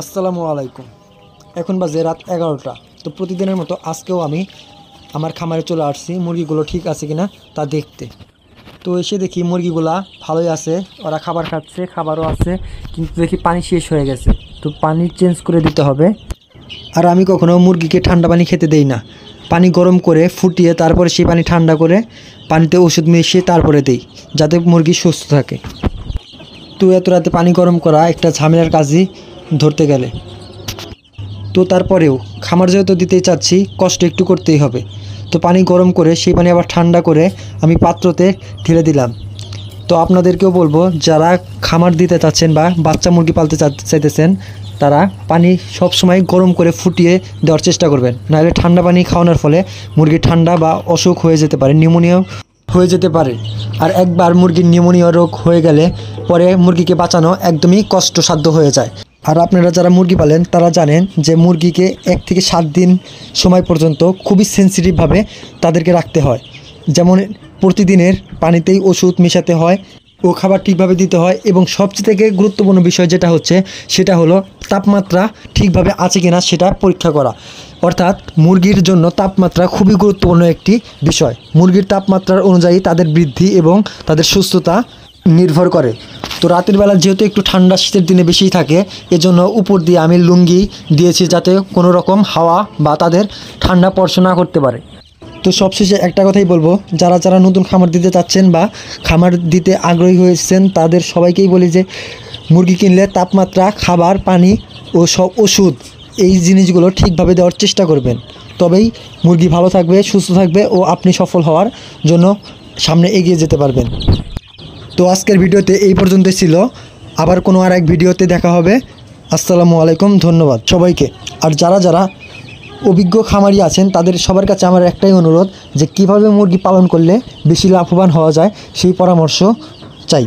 আসসালামু আলাইকুম। এখন বাজে রাত 11টা। তো প্রতিদিনের মতো আজকেও আমি আমার খামারে চলে আসছি মুরগিগুলো ঠিক আছে কিনা তা দেখতে। তো এসে দেখি মুরগিগুলা ভালোই আছে, ওরা খাবার খাচ্ছে, খাবারও আছে, কিন্তু দেখি পানি শেষ হয়ে গেছে। তো পানি চেঞ্জ করে দিতে হবে। আর আমি কখনো মুরগিকে ঠান্ডা পানি খেতে দেই না, পানি গরম করে ফুটিয়ে তারপরে সেই পানি ঠান্ডা করে পানিতে ওষুধ মিশিয়ে তারপরে দিই, যাতে মুরগি সুস্থ থাকে। তো এত রাতে পানি গরম করা একটা ঝামেলার কাজই ধরতে গেলে। তো তারপরেও খামার যেহেতু দিতেই চাচ্ছি, কষ্ট একটু করতেই হবে। তো পানি গরম করে সেই পানি আবার ঠান্ডা করে আমি পাত্রতে ঢেলে দিলাম। তো আপনাদেরকেও বলবো, যারা খামার দিতে চাচ্ছেন বা বাচ্চা মুরগি পালতে চাইতেছেন, তারা পানি সবসময় গরম করে ফুটিয়ে দেওয়ার চেষ্টা করবেন। নাহলে ঠান্ডা পানি খাওয়ানোর ফলে মুরগি ঠান্ডা বা অসুখ হয়ে যেতে পারে, নিউমোনিয়া হয়ে যেতে পারে। আর একবার মুরগির নিউমোনিয়া রোগ হয়ে গেলে পরে মুরগিকে বাঁচানো একদমই কষ্টসাধ্য হয়ে যায়। আর আপনারা যারা মুরগি পালেন তারা জানেন যে মুরগিকে 1 থেকে 7 দিন সময় পর্যন্ত খুবই সেন্সিটিভভাবে তাদেরকে রাখতে হয়। যেমন প্রতিদিনের পানিতেই ওষুধ মেশাতে হয় ও খাবার ঠিকভাবে দিতে হয়, এবং সবচেয়ে থেকে গুরুত্বপূর্ণ বিষয় যেটা হচ্ছে সেটা হলো তাপমাত্রা ঠিকভাবে আছে কিনা সেটা পরীক্ষা করা। অর্থাৎ মুরগির জন্য তাপমাত্রা খুবই গুরুত্বপূর্ণ একটি বিষয়। মুরগির তাপমাত্রার অনুযায়ী তাদের বৃদ্ধি এবং তাদের সুস্থতা নির্ভর করে। তো রাতের বেলা যেহেতু একটু ঠান্ডা শীতের দিনে বেশিই থাকে, এজন্য উপর দিয়ে আমি লুঙ্গি দিয়েছি যাতে কোনো রকম হাওয়া বা তাদের ঠান্ডা স্পর্শ না করতে পারে। তো সবশেষে একটা কথাই বলবো, যারা যারা নতুন খামার দিতে চাচ্ছেন বা খামার দিতে আগ্রহী হয়েছেন তাদের সবাইকেই বলি যে মুরগি কিনলে তাপমাত্রা, খাবার, পানি ও সব ওষুধ এই জিনিসগুলো ঠিকভাবে দেওয়ার চেষ্টা করবেন। তবেই মুরগি ভালো থাকবে, সুস্থ থাকবে ও আপনি সফল হওয়ার জন্য সামনে এগিয়ে যেতে পারবেন। তো আজকের ভিডিওতে এই পর্যন্তই ছিল। আবার কোনো আর এক ভিডিওতে দেখা হবে। আসসালামু আলাইকুম, ধন্যবাদ সবাইকে। আর যারা যারা অভিজ্ঞ খামারি আছেন তাদের সবার কাছে আমার একটাই অনুরোধ যে কীভাবে মুরগি পালন করলে বেশি লাভবান হওয়া যায় সেই পরামর্শ চাই।